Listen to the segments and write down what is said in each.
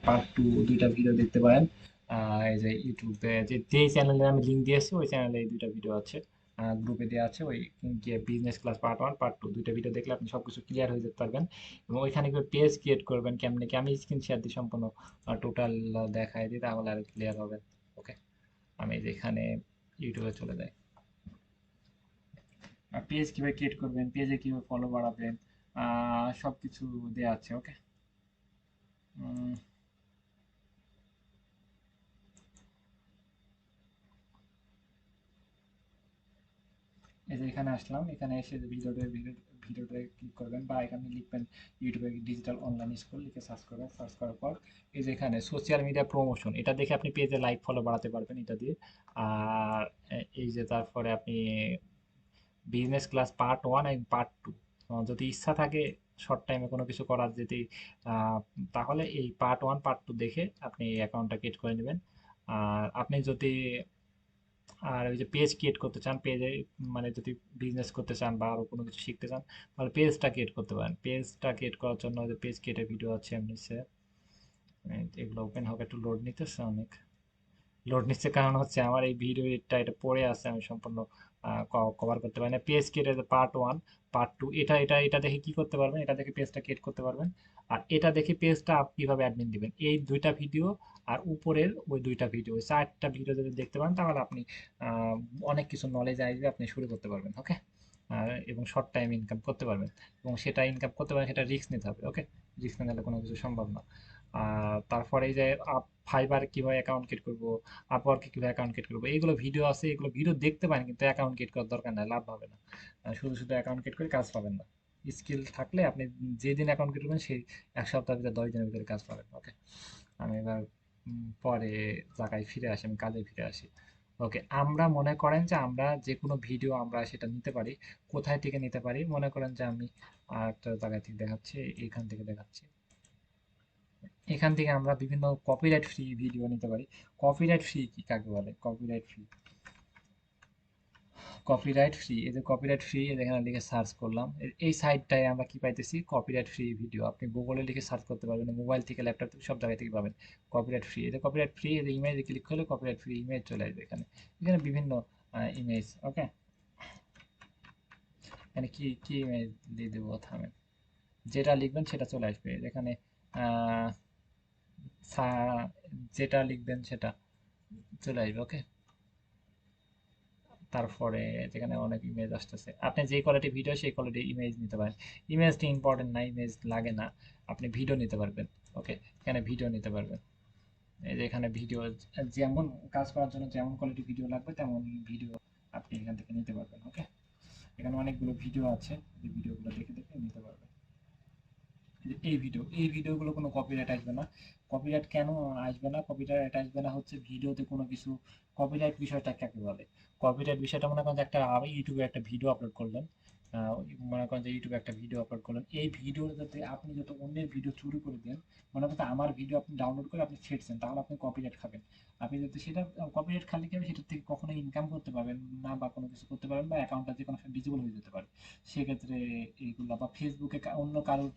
Part two দুইটা video দেখতে পারেন। এই যে ইউটিউবে যেই চ্যানেলে আমি লিঙ্ক দিয়েছি ওই চ্যানেলে এই দুইটা ভিডিও আছে, গ্রুপে দেওয়া আছে। ওই গিয়ে business class part one part two দুইটা ভিডিও দেখলে আপনি সবকিছু ক্লিয়ার হয়ে যেতে পারবেন। এবং ওইখানে পেজ ক্রিয়েট করবেন কেমনে কি আমি স্ক্রিন শেয়ার দিই, সম্পূর্ণ টোটাল দেখাই দিই, তাহলে আর ক্লিয়ার হবে। ওকে, আমি যেখানে ইউটিউবে চলে যাই, পেজ কিভাবে ক্রিয়েট করবেন, পেজে কিভাবে ফলো বাড়াবেন, সবকিছু দেওয়া আছে। ওকে, এই যে এখানে আসলাম, এখানে এসে যে ভিডিওতে ক্লিক করবেন বা এখানে লিখবেন ইউটিউবে ডিজিটাল অনলাইন স্কুল লিখে সার্চ করবেন। সার্চ করার পর এই যে এখানে সোশ্যাল মিডিয়া প্রমোশন, এটা দেখে আপনি পেজে লাইক ফলো বাড়াতে পারবেন এটা দিয়ে। আর এই যে তারপরে আপনি বিজনেস ক্লাস পার্ট ওয়ান এবং পার্ট টু, যদি ইচ্ছা থাকে শর্ট টাইমে কোনো কিছু করার যদি, আহ, তাহলে এই পার্ট ওয়ান পার্ট টু দেখে আপনি অ্যাকাউন্টটা ক্রিয়েট করে নেবেন। আর আপনি যদি আর ওই যে পেজ ক্রিয়েট করতে চান, পেজে মানে যদি বিজনেস করতে চান বা আরো কোনো কিছু শিখতে চান, তাহলে পেজটা ক্রিয়েট করতে পারেন। পেজটা ক্রিয়েট করার জন্য যে পেজ ক্রিয়েটের ভিডিও আছে এমনি এগুলো ওপেন হবে, একটু লোড নিতেছে, অনেক লোড নিচ্ছে। কারণ হচ্ছে আমার এই ভিডিওটা এটা পড়ে আছে, আমি সম্পূর্ণ কভার করতে পারি না। পেজ ক্রিয়েটের পার্ট ওয়ান পার্ট টু, এটা দেখে কি করতে পারবেন, এটা দেখে পেজটা ক্রিয়েট করতে পারবেন। আর এটা দেখে পেজটা কিভাবে অ্যাডমিন দিবেন, এই দুইটা ভিডিও আর উপরের ওই দুইটা ভিডিও, ওই চারটা ভিডিও যদি দেখতে পান তাহলে আপনি আহ, অনেক কিছু নলেজ আসবে, আপনি শুরু করতে পারবেন। ওকে, এবং শর্ট টাইম ইনকাম করতে পারবেন। এবং সেটা ইনকাম করতে পারেন, সেটা রিস্ক নিতে হবে। ওকে, রিস্ক না নিলে কোনো কিছু সম্ভব না। আর তারপরে এই যে ফাইবার কিভাবে অ্যাকাউন্ট ক্রিয়েট করবো, আপওয়ার্কে কিভাবে অ্যাকাউন্ট ক্রিয়েট করবো, এইগুলো ভিডিও আছে, এগুলো ভিডিও দেখতে পারেন কিন্তু অ্যাকাউন্ট ক্রিয়েট করার দরকার নাই, লাভ হবে না। শুধু শুধু অ্যাকাউন্ট ক্রিয়েট করে কাজ পাবেন না। স্কিল থাকলে আপনি যেদিন অ্যাকাউন্ট ক্রিয়েট করবেন সেই এক সপ্তাহের ভিতরে 10 দিনের ভিতরে কাজ পাবেন। ওকে, আমি এবার পরে জায়গায় ফিরে আসি, আমি কাজে ফিরে আসি। ওকে, আমরা মনে করেন যে আমরা যে কোনো ভিডিও আমরা সেটা নিতে পারি। কোথায় থেকে নিতে পারি, মনে করেন যে আমি আর একটা জায়গা থেকে দেখাচ্ছি, এখান থেকে দেখাচ্ছি। এখান থেকে আমরা বিভিন্ন কপিরাইট ফ্রি ভিডিও নিতে পারি। কপিরাইট ফ্রি কি কাকে বলে, কপিরাইট ফ্রি, কপিরাইট ফ্রি, এই যে কপিরাইট ফ্রি এখানে লিখে সার্চ করলাম, এই সাইটটায় আমরা কি পাইতেছি, কপিরাইট ফ্রি ভিডিও। আপনি গুগলে লিখে সার্চ করতে পারবেন, মোবাইল থেকে ল্যাপটপ থেকে সব জায়গা থেকে পাবেন কপিরাইট ফ্রি। এই যে কপিরাইট ফ্রি, এই যে ইমেজে ক্লিক করলে কপিরাইট ফ্রি ইমেজ চলে আসবে এখানে। এখানে বিভিন্ন ইমেজ। ওকে, এখানে কি কি ইমেজ দিয়ে দেবো, থামেন, যেটা লিখবেন সেটা চলে আসবে এখানে। আহ, যেটা লিখবেন সেটা চলে আসবে। ওকে, তারপরে যেখানে অনেক ইমেজ আসতেছে, আপনি যে কোয়ালিটি ভিডিও সেই কোয়ালিটি ইমেজ নিতে পারেন। ইমেজটা ইম্পর্টেন্ট না, ইমেজ লাগে না, আপনি ভিডিও নিতে পারবেন। ওকে, এখানে ভিডিও নিতে পারবেন। এই যে এখানে ভিডিও, যেমন কাজ করার জন্য যেমন কোয়ালিটি ভিডিও লাগবে তেমন ভিডিও আপনি এখান থেকে নিতে পারবেন। ওকে, এখানে অনেকগুলো ভিডিও আছে, এই ভিডিওগুলো দেখে দেখে নিতে পারবেন। এই ভিডিওগুলো কোনো কপিরাইট আসবে না। কপিরাইট কেন আসবে না, কপিরাইট আসবে না হচ্ছে ভিডিওতে কোনো কিছু, কপিরাইট বিষয়টা কাকে বলে, কপিরাইট বিষয়টা মনে করেন যে একটা ইউটিউবে একটা ভিডিও আপলোড করলেন, মনে করেন যে ইউটিউবে একটা ভিডিও আপলোড করলেন, এই ভিডিও যাতে আপনি যত অন্যের ভিডিও চুরি করে দেন, মনে করেন আমার ভিডিও আপনি ডাউনলোড করে আপনি ছেড়ছেন, তাহলে আপনি কপিরাইট খাবেন। আপনি যদি সেটা কপিরাইট খালি কি হবে, সেটার থেকে কখনো ইনকাম করতে পারবেন না বা কোনো কিছু করতে পারবেন, বা অ্যাকাউন্টটা যে কোনো ডিজেবল হয়ে যেতে পারে। সেক্ষেত্রে এইগুলো বা ফেসবুকে অন্য কারোর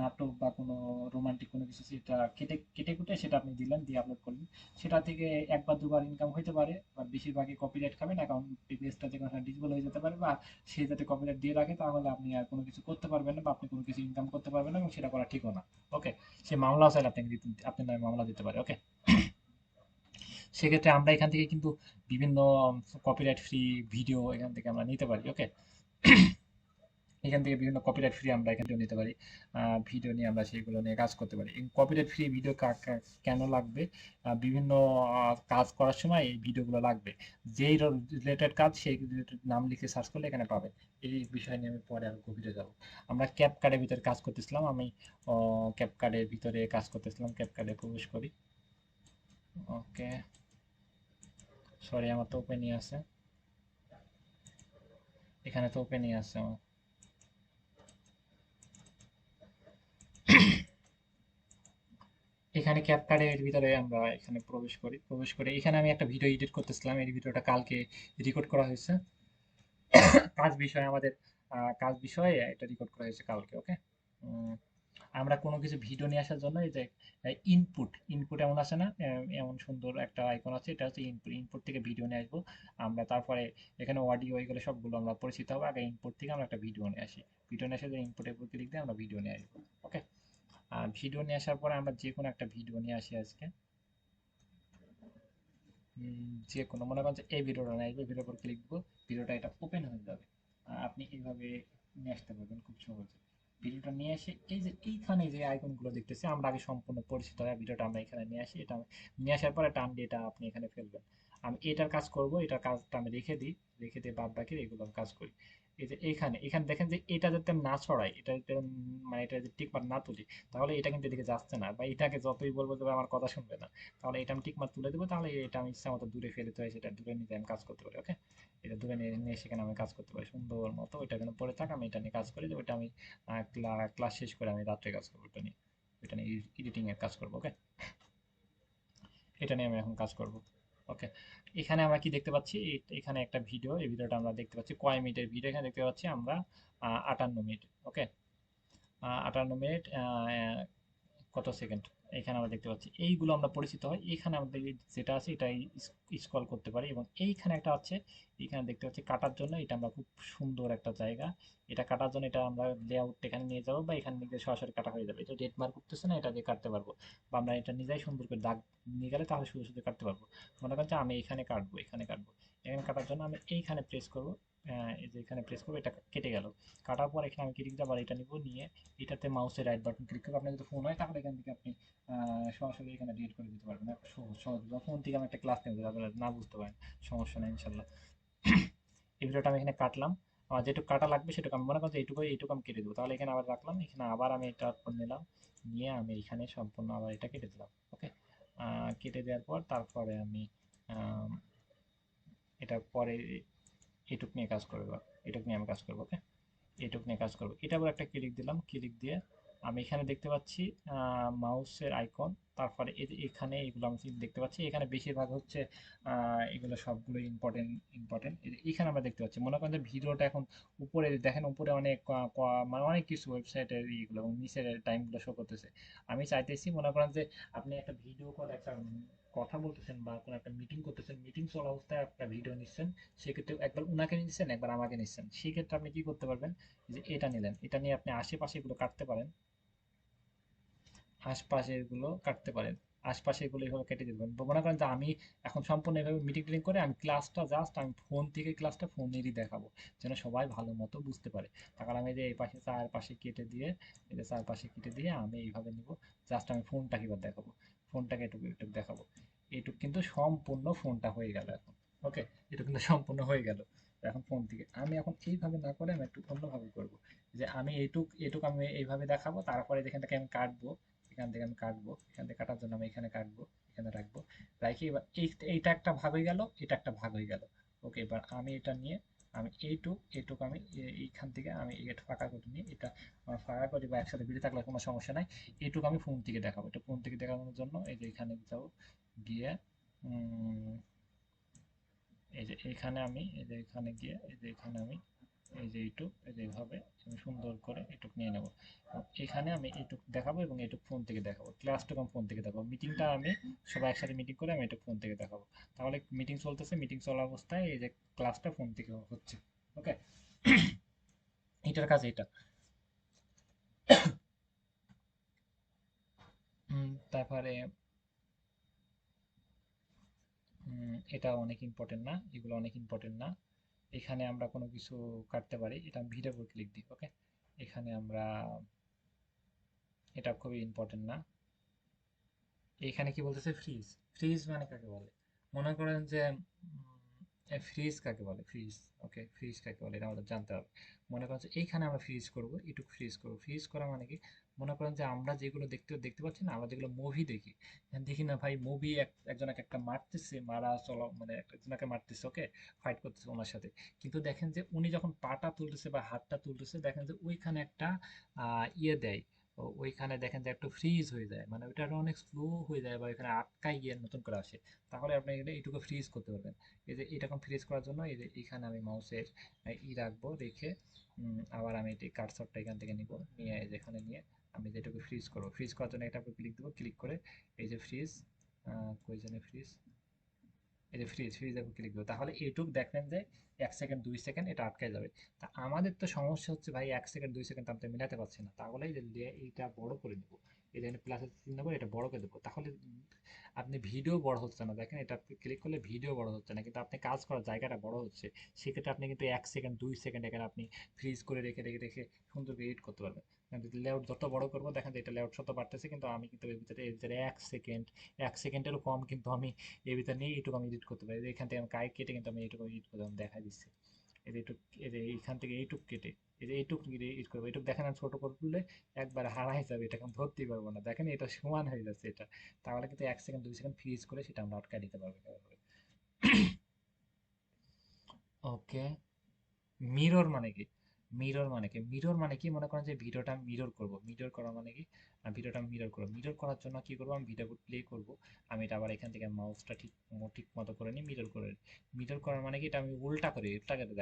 নাটক বা কোনো রোমান্টিক কোনো কিছু সেটা কেটে কেটে কুটে সেটা আপনি দিলেন, দিয়ে আপলোড করলেন, সেটা থেকে একবার দুবার ইনকাম হইতে পারে, বা বেশিরভাগই কপিরাইট খাবেন, অ্যাকাউন্ট পেজটা যে কোনো ডিসেবল হয়ে যেতে পারে, বা সে যাতে কপিরাইট দিয়ে রাখে, তাহলে আপনি আর কোনো কিছু করতে পারবেন না, বা আপনি কোনো কিছু ইনকাম করতে পারবেন না, এবং সেটা করা ঠিকও না। ওকে, সে মামলাও চাইলে আপনাকে আপনার নামে মামলা দিতে পারে। ওকে, সেক্ষেত্রে আমরা এখান থেকে কিন্তু বিভিন্ন কপিরাইট ফ্রি ভিডিও এখান থেকে আমরা নিতে পারি। ওকে, এখান থেকে বিভিন্ন কপিরাইট ফ্রি আমরা এখান থেকে নিতে পারি, ভিডিও নিয়ে আমরা সেইগুলো নিয়ে কাজ করতে পারি। কপিরাইট ফ্রি ভিডিও কেন লাগবে, বিভিন্ন কাজ করার সময় এই ভিডিওগুলো লাগবে। যেই রিলেটেড কাজ সেই রিলেটেড নাম লিখে সার্চ করলে এখানে পাবেন। এই বিষয় নিয়ে আমি পরে আরো গভীরে যাব। আমরা ক্যাপকার্ডের ভিতরে কাজ করতেছিলাম, আমি ক্যাপকার্ডের ভিতরে কাজ করতেছিলাম, ক্যাপকার্ডে প্রবেশ করি। ওকে, সরি আমার তো ওপেনই আছে, এখানে তো ওপেনই আছে আমার। এখানে ক্যাপকার্ডের ভিতরে আমরা এখানে প্রবেশ করি, প্রবেশ করে এখানে আমি একটা ভিডিও এডিট করতেছিলাম, এই ভিডিওটা কালকে রেকর্ড করা হয়েছে। কাজ বিষয়ে আমাদের কাজ বিষয়ে এটা রেকর্ড করা হয়েছে কালকে। ওকে, আমরা কোনো কিছু ভিডিও নিয়ে আসার জন্য এই যে ইনপুট এমন আছে না, এমন সুন্দর একটা আইকন আছে, এটা হচ্ছে ইনপুট। ইনপুট থেকে ভিডিও নিয়ে আসবো আমরা, তারপরে এখানে অডিও এগুলো সবগুলো আমরা পরিচিত হবে। আগে ইনপুট থেকে আমরা একটা ভিডিও নিয়ে আসি, ভিডিও নিয়ে এসে ইনপুটের উপর ক্লিক দিয়ে আমরা ভিডিও নিয়ে আসবো। ওকে, আর ভিডিও নিয়ে আসার পরে আমরা যে কোনো একটা ভিডিও নিয়ে আসি আজকে। যে কোনো মনে করেন যে এই ভিডিওটা নিয়ে আসবে, ভিডিওর উপর ক্লিক দেবো, ভিডিওটা এটা ওপেন হয়ে যাবে। আপনি এইভাবে নিয়ে আসতে পারবেন খুব সহজে। ভিডিওটা নিয়ে এসে এই যে এইখানে যে আইকনগুলো দেখতেছি, আমরা আগে সম্পূর্ণ পরিচিত হয় ভিডিওটা আমরা এখানে নিয়ে আসি। এটা নিয়ে আসার পরে টান দিয়ে এটা আপনি এখানে ফেলবেন। আমি এটার কাজ করব, এটার কাজটা আমি রেখে দিই, রেখে দিয়ে বাদ বাকি এগুলো আমি কাজ করি। এই যে এইখানে এখানে দেখেন যে এটা যাতে আমি না ছড়াই, এটা যাতে মানে এটা যদি টিক মার না তুলি, তাহলে এটা কিন্তু এদিকে যাচ্ছে না, বা এটাকে যতই বলবো যে আমার কথা শুনবে না, তাহলে এটা আমি টিক মার তুলে দেবো, তাহলে এটা আমি ইচ্ছা মতো দূরে ফেলে দিতে হয়, সেটা দূরে নিয়ে আমি কাজ করতে পারি। ওকে, এটা দূরে নিয়ে নিয়ে সেখানে আমি কাজ করতে পারি সুন্দর মতো। ওইটা যেন পড়ে থাক, আমি এটা নিয়ে কাজ করি, যে ওইটা আমি ক্লাস শেষ করে আমি রাত্রে কাজ করবো, ওইটা নিয়ে এডিটিং এর কাজ করবো। ওকে, এটা নিয়ে আমি এখন কাজ করব। ওকে, এখানে আমরা কি দেখতে পাচ্ছি, এখানে একটা ভিডিও, এই ভিডিওটা আমরা দেখতে পাচ্ছি কয় মিনিটের ভিডিও, এখানে দেখতে পাচ্ছি আমরা 58 মিনিট। ওকে, 58 মিনিট কত সেকেন্ড এখানে আমরা দেখতে পাচ্ছি। এইগুলো আমরা পরিচিত হয়, এখানে আমাদের যেটা আছে এটাই স্ক্রল করতে পারি, এবং এইখানে একটা আছে, এখানে দেখতে পাচ্ছি কাটার জন্য, এটা আমরা খুব সুন্দর একটা জায়গা। এটা কাটার জন্য এটা আমরা লেআউট এখানে নিয়ে যাবো, বা এখানে নিয়ে সরাসরি কাটা হয়ে যাবে। এটা রেড মার্ক করতেছে না, এটা দিয়ে কাটতে পারবো, বা আমরা এটা নিজেই সুন্দর করে দাগ নিয়ে গেলে তাহলে শুধু শুধু কাটতে পারবো। মনে করেন যে আমি এখানে কাটবো, এখানে কাটবো, এখানে কাটার জন্য আমি এইখানে প্রেস করবো। এই যে এখানে প্রেস করবো, এটা কেটে গেল। কাটার পর এখানে আমি ক্লিক দিয়ে আবার এটা নিবো, নিয়ে এটাতে মাউসের রাইট বাটন ক্লিক করে, আপনার যদি ফোন হয় তাহলে এখান থেকে আপনি সরাসরি এখানে ডিলিট করে দিতে পারবেন। সহজ সহজ, বা ফোন থেকে আমি একটা ক্লাস নেবো, আপনারা না বুঝতে পারেন, সমস্যা নেই ইনশাল্লাহ। এই ভিডিওটা আমি এখানে কাটলাম, আমার যেটুকু কাটা লাগবে সেটুকু আমি মনে করি এইটুকু এইটুকু আমি কেটে দেবো, তাহলে এখানে আবার রাখলাম, এখানে আবার আমি এটা নিলাম, নিয়ে আমি এখানে সম্পূর্ণ আবার এটা কেটে দিলাম। ওকে, কেটে দেওয়ার পর তারপরে আমি আহ, এটা পরে এইটুক নিয়ে কাজ করবো, এইটুক নিয়ে আমি কাজ করবো। ওকে, এইটুক নিয়ে কাজ করবো, এটা আবার একটা ক্লিক দিলাম, ক্লিক দিয়ে আমি এখানে দেখতে পাচ্ছি মাউসের আইকন, তারপরে এই যে এখানে এগুলো আমি দেখতে পাচ্ছি, এখানে বেশিরভাগ হচ্ছে এগুলো সবগুলো ইম্পর্টেন্ট ইম্পর্টেন্ট। এখানে আমরা দেখতে পাচ্ছি, মনে করেন যে ভিডিওটা এখন উপরে দেখেন, উপরে অনেক মানে অনেক কিছু ওয়েবসাইটের ইগুলো এবং নিচের টাইমগুলো শো করতেছে। আমি চাইতেছি মনে করেন যে আপনি একটা ভিডিও কল, একটা কথা বলতেছেন বা কোনো একটা মিটিং করতেছেন, মিটিং চলা অবস্থায় একটা ভিডিও নিচ্ছেন, সেক্ষেত্রে একবার উনাকে নিচ্ছেন, একবার আমাকে নিচ্ছেন, সেক্ষেত্রে আপনি কি করতে পারবেন, যে এটা নিলেন, এটা নিয়ে আপনি আশেপাশে এগুলো কাটতে পারেন, আশপাশে এগুলো কাটতে পারেন, আশপাশে এগুলো এইভাবে কেটে দিবেন। মনে করেন যে আমি এখন সম্পূর্ণ এভাবে মিটিং টিটিং করে আমি ক্লাসটা জাস্ট আমি ফোন থেকে ক্লাসটা ফোনেরই দেখাবো, যেন সবাই ভালো মতো বুঝতে পারে। তাহলে আমি যে এই পাশে চার পাশে কেটে দিয়ে, এই যে চার পাশে কেটে দিয়ে আমি এইভাবে নিব, জাস্ট আমি ফোনটা কিভাবে দেখাবো, ফোনটাকে এটুকু এটুকু দেখাবো। এইটুকু কিন্তু সম্পূর্ণ ফোনটা হয়ে গেল এখন। ওকে, এটা কিন্তু সম্পূর্ণ হয়ে গেল। এখন ফোন থেকে আমি এখন এইভাবে না করে আমি একটু অন্যভাবে করবো, যে আমি এইটুক এটুক আমি এইভাবে দেখাবো, তারপরে এখান থেকে আমি কাটবো, এখান থেকে আমি কাটবো, এখান থেকে কাটার জন্য আমি এখানে কাটবো, এখানে রাখবো, রাখি। এবার এইটা একটা ভাগ হয়ে গেল, এটা একটা ভাগ হয়ে গেল। ওকে, এবার আমি এটা নিয়ে আমি এইটুক আমি এইখান থেকে আমি এটা ফাঁকা করে নিয়ে এটা আমার ফাঁকা করি, বা একসাথে বেরিয়ে থাকলে কোনো সমস্যা নাই। এইটুকু আমি ফোন থেকে দেখাবো, এটা ফোন থেকে দেখানোর জন্য এই যে এখানে যাবো, গিয়ে এই যে এখানে আমি এই যে এখানে গিয়ে এই যে এখানে আমি এই যে এইটুক এই যে এইভাবে আমি সুন্দর করে এটুক নিয়ে নেব। এখানে আমি এইটুক দেখাবো এবং এইটুক ফোন থেকে দেখাবো, ক্লাসটুকু আমি ফোন থেকে দেখাবো, মিটিংটা আমি সবাই একসাথে মিটিং করে আমি এইটুক ফোন থেকে দেখাবো। তাহলে মিটিং চলতেছে, মিটিং চলা অবস্থায় এই যে ক্লাসটা ফোন থেকে হচ্ছে। ওকে, এটার কাজ এটা। তারপরে এটা অনেক ইম্পর্টেন্ট না, এগুলো অনেক ইম্পর্টেন্ট না। এখানে আমরা কোনো কিছু কাটতে পারি, এটা ভিডিওর উপর ক্লিক দিই। ওকে, এখানে আমরা, এটা খুবই ইম্পর্টেন্ট না। এখানে কি বলতেছে, ফ্রিজ, ফ্রিজ মানে কাকে বলে, মনে করেন যে ফ্রিজ কাকে বলে, ফ্রিজ। ওকে, ফ্রিজ কাকে বলে এটা আমাদের জানতে হবে। মনে করেন যে এইখানে আমরা ফ্রিজ করব, এটুকু ফ্রিজ করব। ফ্রিজ করা মানে কি, মনে করেন যে আমরা যেগুলো দেখতে দেখতে পাচ্ছি না, আমরা যেগুলো মুভি দেখি, দেখি না ভাই, মুভি একজনকে একটা মারতেছে, মারা চলো মানে একজনকে মারতেছে, ওকে, ফাইট করতেছে ওনার সাথে, কিন্তু দেখেন যে উনি যখন পাটা তুলতেছে বা হাতটা তুলতেছে, দেখেন যে ওইখানে একটা ইয়ে দেয়, ওইখানে দেখেন যে একটু ফ্রিজ হয়ে যায়, মানে ওইটা অনেক স্লো হয়ে যায়, বা ওইখানে আটকায় গিয়ে নতুন করে আসে। তাহলে আপনি এটা এইটুকু ফ্রিজ করতে পারবেন। এই যে এরকম ফ্রিজ করার জন্য এই যে এখানে আমি মাউসের ই রাখবো, রেখে আবার আমি এটি কার্সরটা এখান থেকে নিব, নিয়ে এই যে এখানে নিয়ে আমি যেটাকে ফ্রিজ করবো, ফ্রিজ করার জন্য এটা ক্লিক দেবো, ক্লিক করে এই যে ফ্রিজ, কই জানে ফ্রিজ, এই যে ফ্রিজ আপনি ক্লিক দেবো, তাহলে এইটুক দেখবেন যে 1 সেকেন্ড 2 সেকেন্ড এটা আটকে যাবে। তা আমাদের তো সমস্যা হচ্ছে ভাই 1 সেকেন্ড 2 সেকেন্ড আমরা মিলাতে পারছি না, তাহলে এই যে এইটা বড় করে নেবো, এই যে প্লাসের চিহ্ন করে এটা বড় করে দেবো, তাহলে আপনি ভিডিও বড় হচ্ছে না, দেখেন এটা ক্লিক করলে ভিডিও বড় হচ্ছে না, কিন্তু আপনি কাজ করার জায়গাটা বড় হচ্ছে। সেক্ষেত্রে আপনি কিন্তু 1 সেকেন্ড 2 সেকেন্ড এখানে আপনি ফ্রিজ করে রেখে রেখে রেখে সুন্দর করে এডিট করতে পারবেন। লেআউট যত বড় করবো দেখেন যে এটা লেআউট শত বাড়তেছে, কিন্তু আমি কিন্তু এর ভিতরে 1 সেকেন্ডেরও কম কিন্তু আমি এর ভিতরে নিয়ে এইটুকু আমি এডিট করতে পারি। এখান থেকে আমি কেটে কিন্তু আমি এইটুকু এডিট করে আমি দেখা দিচ্ছি। এই যে এইটুক, এই যে এইখান থেকে এইটুক কেটে, এই যে এইটুক এডিট করবো, এইটুক দেখেন আমি ছোট করলে একবার হারাই যাবে, এটা এখন ধরতেই পারবো না, দেখেন এটা সমান হয়ে যাচ্ছে এটা। তাহলে কিন্তু 1 সেকেন্ড 2 সেকেন্ড ফ্রিজ করে সেটা আমরা আটকায় দিতে পারবো। ওকে, মিরর মানে কি? মিরর মানে কি, মনে করেন যে ভিডিওটা মিরর করব, মিরর করা মানে কি, ভিডিওটা মিরর করব, মিরর করার জন্য কি করব, আমি ভিডিও প্লে করব, আমি এটা আবার এখান থেকে মাউসটা ঠিক মতো করে নিই, মিরর করে। মিরর করা মানে কি, এটা আমি উল্টা করে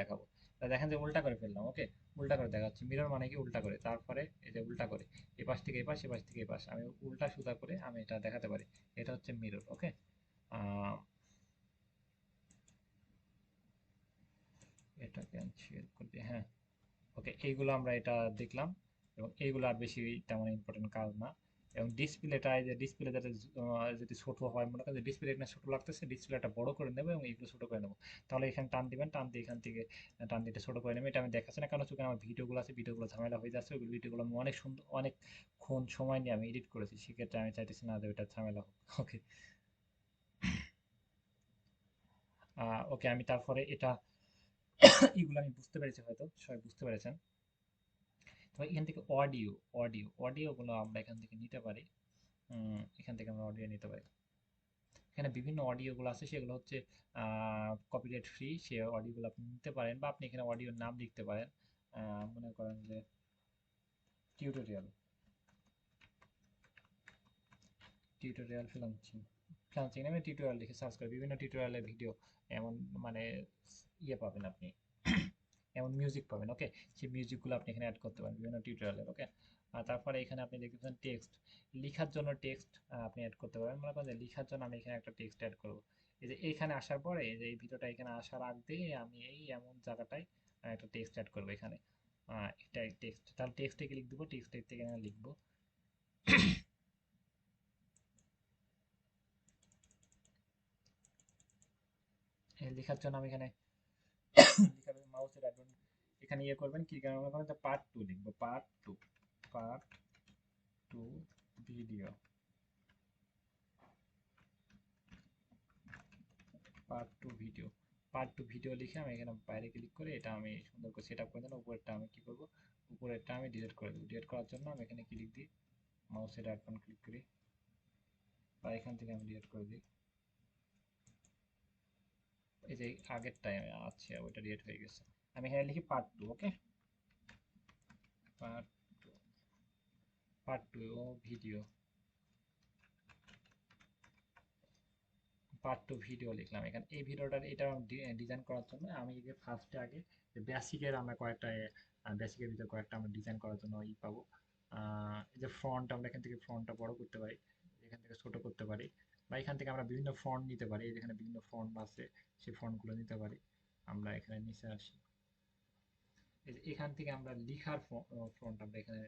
দেখাবো। তা দেখেন যে উল্টা করে ফেললাম, ওকে, উল্টা করে দেখাচ্ছি। মিরর মানে কি, উল্টা করে, তারপরে এই যে উল্টা করে, এপাশ থেকে এপাশ, এপাশ থেকে এপাশ, আমি উল্টা সুদা করে আমি এটা দেখাতে পারি। এটা হচ্ছে মিরর, ওকে। এটা ক্যান্সেল করে দিই, হ্যাঁ। ওকে, এইগুলো আমরা এটা দেখলাম, এবং এইগুলো আর বেশি তেমন ইম্পর্টেন্ট কাজ না। এবং ডিসপ্লেটা, এই যে ডিসপ্লে যাতে যদি ছোট হয়, মনে করেন যে ডিসপ্লে এখানে ছোট লাগতেছে, ডিসপ্লেটা বড় করে নেবো এবং এইগুলো ছোট করে নেবো। তাহলে এখানে টান দিবেন, টান দিয়ে এখান থেকে টান দিতে ছোট করে নেবে। এটা আমি দেখাচ্ছি না কারণ হচ্ছে আমার ভিডিওগুলো আছে, ভিডিওগুলো ঝামেলা হয়ে যাচ্ছে, ওই ভিডিওগুলো আমি অনেক সুন্দর অনেকক্ষণ সময় নিয়ে আমি এডিট করেছি, সেক্ষেত্রে আমি চাইতেছি না যে ওইটা ঝামেলা হোক। ওকে, ওকে, আমি তারপরে এটা এগুলো আমি বুঝতে পেরেছি, হয়তো সবাই বুঝতে পেরেছেন। তো এখান থেকে অডিওগুলো আমরা এখান থেকে নিতে পারি। এখান থেকে আমরা অডিও নিতে পারি। এখানে বিভিন্ন অডিওগুলো আছে, সেগুলো হচ্ছে কপিরাইট ফ্রি, সে অডিওগুলো আপনি নিতে পারেন, বা আপনি এখানে অডিওর নাম লিখতে পারেন। মনে করেন যে টিউটোরিয়াল, ফ্রিল্যান্সিং, নামে টিউটোরিয়াল লিখে সার্চ করে বিভিন্ন টিউটোরিয়ালের ভিডিও এমন, মানে ইয়ে পাবেন আপনি, এমন মিউজিক পাবেন, ওকে। সেই মিউজিকগুলো আপনি এখানে অ্যাড করতে পারেন বিভিন্ন টিউটোরিয়ালের, ওকে। আর তারপরে এখানে আপনি দেখতে পাচ্ছেন টেক্সট, লেখার জন্য টেক্সট আপনি অ্যাড করতে পারেন। মনে করেন যে লেখার জন্য আমি এখানে একটা টেক্সট অ্যাড করব। এই যে এখানে আসার পরে, এই যে এই ভিডিওটা এখানে আসার আগ দিয়ে আমি এই এমন জায়গাটায় একটা টেক্সট অ্যাড করবো এখানে। এটা টেক্সট, তাহলে টেক্সটে ক্লিক দেবো, টেক্সট থেকে এখানে লিখবো। এই লেখার জন্য আমি এখানে লেখার মাউসের এখানে ইয়ে করবেন, কি করবেন, পার্ট টু লিখবো, part two video, part two video লিখে আমি এখানে বাইরে ক্লিক করে এটা আমি সুন্দর করে সেট আপ করে দিলাম। উপরেরটা আমি কি করবো, উপরেরটা আমি ডিলিট করে দেবো। ডিলিট করার জন্য আমি এখানে ক্লিক দিই, মাউসের আইকন ক্লিক করি, বা এখান থেকে আমি ডিলিট করে দিই। এই যে আগেরটাই আছে ওইটা ডিলিট হয়ে গেছে। আমি এখানে লিখি part two, okay, part two, video, part 2 video লিখলাম এখানে। এই ভিডিওটার এটা ডিজাইন করার জন্য আমি ফার্স্টে আগে বেসিকের আমরা কয়েকটা বেসিকের ভিতরে কয়েকটা আমরা ডিজাইন করার জন্য পাবো। এই যে ফ্রন্ট, আমরা এখান থেকে ফ্রন্টটা বড় করতে পারি, এখান থেকে ছোট করতে পারি, বা এখান থেকে আমরা বিভিন্ন ফন্ট নিতে পারি, যেখানে বিভিন্ন ফন্ট আছে সেই ফন্টগুলো নিতে পারি। আমরা এখানে নিচে আসি, এই যে এখান থেকে আমরা লিখার ফন্ট আমরা এখানে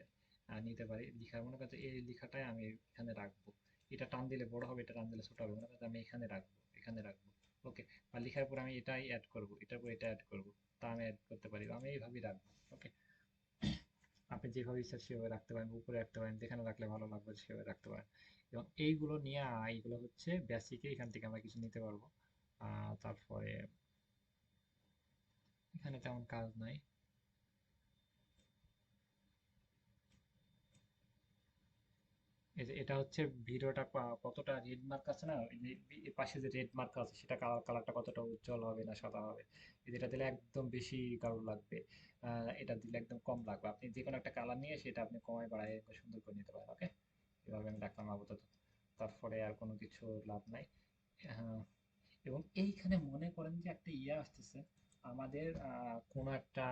নিতে পারি। লিখার, মনে করতে এই লেখাটাই আমি এখানে রাখবো, এটা টান দিলে বড় হবে, এটা টান দিলে ছোট হবে, মনে করতে আমি এখানে রাখবো, ওকে। বা লেখার পর আমি এটাই অ্যাড করব, এটার পর এটা অ্যাড করব, তা আমি অ্যাড করতে পারি, আমি এইভাবেই রাখবো, ওকে। আপনি যেভাবে ইচ্ছা সেভাবে রাখতে পারেন, উপরে রাখতে পারেন, যেখানে রাখলে ভালো লাগবে সেভাবে রাখতে পারেন। এবং এইগুলো নিয়ে এইগুলো হচ্ছে বেসিকে, এখান থেকে আমরা কিছু নিতে পারবো। তারপরে এখানে তেমন কাজ নাই। এই যে এটা হচ্ছে ভিডিওটা কতটা রেড মার্ক আছে না, এই যে এই পাশে যে রেড মার্ক আছে সেটা কালারটা কতটা উজ্জ্বল হবে না সাদা হবে। এই যেটা দিলে একদম বেশি কালো লাগবে, এটা দিলে একদম কম লাগবে। আপনি যে কোনো একটা কালার নিয়ে সেটা আপনি কমায় বাড়ায় সুন্দর করে নিতে পারেন, ওকে। এভাবে আমি রাখলাম আপাতত। তারপরে আর কোনো কিছু লাভ নাই। আহ, এবং এইখানে মনে করেন যে একটা ইয়ে আসতেছে, আমাদের কোনো একটা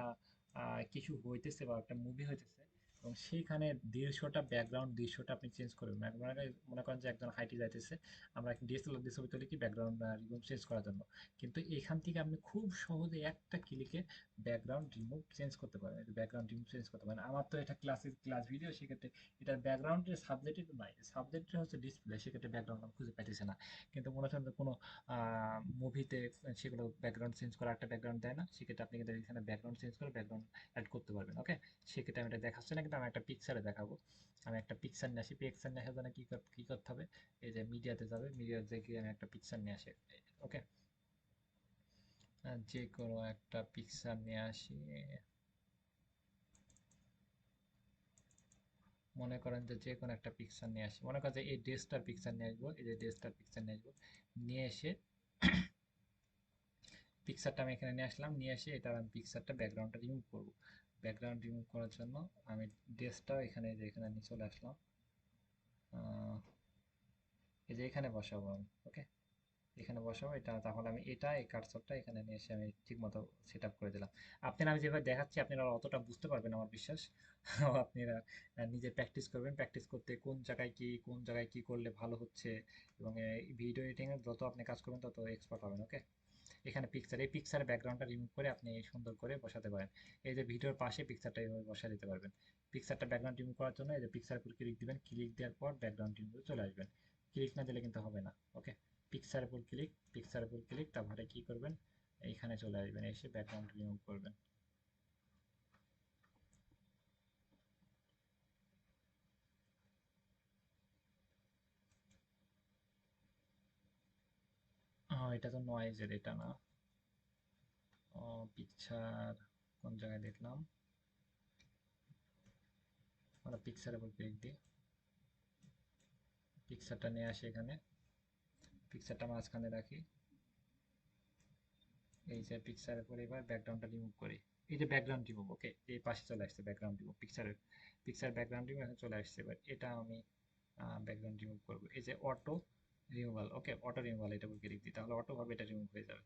কিছু হইতেছে বা একটা মুভি হইতেছে, এবং সেইখানে 150টা ব্যাকগ্রাউন্ড 200টা আপনি চেঞ্জ করবেন। মনে করেন যে একজন হাইটে যাইতেছে, আমরা ডিএসএলআর দিয়ে ছবি তুলি কি ব্যাকগ্রাউন্ড চেঞ্জ করার জন্য, কিন্তু এখান থেকে আপনি খুব সহজে একটা ক্লিকে ব্যাকগ্রাউন্ড রিমুভ চেঞ্জ করতে পারেন। ব্যাকগ্রাউন্ড রিমুভ চেঞ্জ করতে পারেন। আমার তো এটা ক্লাস ভিডিও, সেক্ষেত্রে এটার ব্যাকগ্রাউন্ডের সাবজেক্টই তো নাই, সাবজেক্টটা হচ্ছে ডিসপ্লে, সেক্ষেত্রে ব্যাকগ্রাউন্ড আমি খুঁজে পাইতেছি না। কিন্তু মনে করেন যে কোনো মুভিতে সেগুলো ব্যাকগ্রাউন্ড চেঞ্জ করা একটা ব্যাকগ্রাউন্ড দেয় না, সেক্ষেত্রে আপনি কিন্তু এখানে ব্যাকগ্রাউন্ড চেঞ্জ করে ব্যাকগ্রাউন্ড অ্যাড করতে পারবেন। ওকে, সেক্ষেত্রে আমি এটা দেখাচ্ছি না, কিন্তু আমি একটা পিকচারে দেখাবো। আমি একটা পিকচার নিয়ে আসি। পিকচার নিয়ে আসার জন্য কি করতে হবে, এই যে মিডিয়াতে যাবে, মিডিয়াতে গিয়ে আমি একটা পিকচার নিয়ে আসি। ওকে, যে কোনো একটা পিকচার নিয়ে আসি। মনে করেন যে যে কোনো একটা পিকচার নিয়ে আসি, মনে করেন যে এই ড্রেসটার পিকচার নিয়ে আসবো, এই যে ড্রেসটার পিকচার নিয়ে আসবো, নিয়ে এসে পিকচারটা আমি এখানে নিয়ে আসলাম, নিয়ে এসে এটার আমি পিকচারটা ব্যাকগ্রাউন্ডটা রিমুভ করবো। ব্যাকগ্রাউন্ড রিমুভ করার জন্য আমি ড্রেসটাও এখানে, যে এখানে নিয়ে চলে আসলাম, আহ, এই যে এখানে বসাবো আমি। ওকে, এখানে বসাবো এটা, তাহলে আমি এটা এই কার্সরটা এখানে নিয়ে এসে আমি ঠিক মতো সেট আপ করে দিলাম। আপনারা, আমি যেভাবে দেখাচ্ছি আপনারা অতটা বুঝতে পারবেন আমার বিশ্বাস। আপনারা নিজে প্র্যাকটিস করবেন, প্র্যাকটিস করতে কোন জায়গায় কি করলে ভালো হচ্ছে, এবং ভিডিও এডিটিং এর যত আপনি কাজ করবেন তত এক্সপার্ট হবেন। ওকে, এখানে পিকচার, এই পিকচারের ব্যাকগ্রাউন্ডটা রিমুভ করে আপনি সুন্দর করে বসাতে পারেন। এই যে ভিডিওর পাশে পিকচারটা এইভাবে বসা দিতে পারবেন। পিকচারটা ব্যাকগ্রাউন্ড রিমুভ করার জন্য এই যে পিকচার উপর ক্লিক দিবেন, ক্লিক দেওয়ার পর ব্যাকগ্রাউন্ড রিমুভ চলে আসবেন। ক্লিক না দিলে কিন্তু হবে না। ওকে, পিকচার উপর ক্লিক, পিকচার উপর ক্লিক, তারপরে কি করবেন, এইখানে চলে আসবেন, এসে ব্যাকগ্রাউন্ড রিমুভ করবেন। এটা তো নয়েজের, এটা না। পিকচার কোন জায়গায় দেখলাম, আমরা পিকচার উপর ক্লিক দিই, পিকচারটা নিয়ে আসি এখানে, পিকচারটা মাঝখানে রাখি। এই যে পিকচারের পরে এবার ব্যাকগ্রাউন্ডটা রিমুভ করি। এই যে ব্যাকগ্রাউন্ড রিমুভ, ওকে, এই পাশে চলে আসছে background remove, picture background remove এখন চলে আসছে। এবার এটা আমি ব্যাকগ্রাউন্ড রিমুভ করবো, এই যে অটো রিমুভাল। ওকে, অটো রিমুভাল, এটা উপর ক্লিক দিই, তাহলে অটো ভাবে এটা রিমুভ হয়ে যাবে।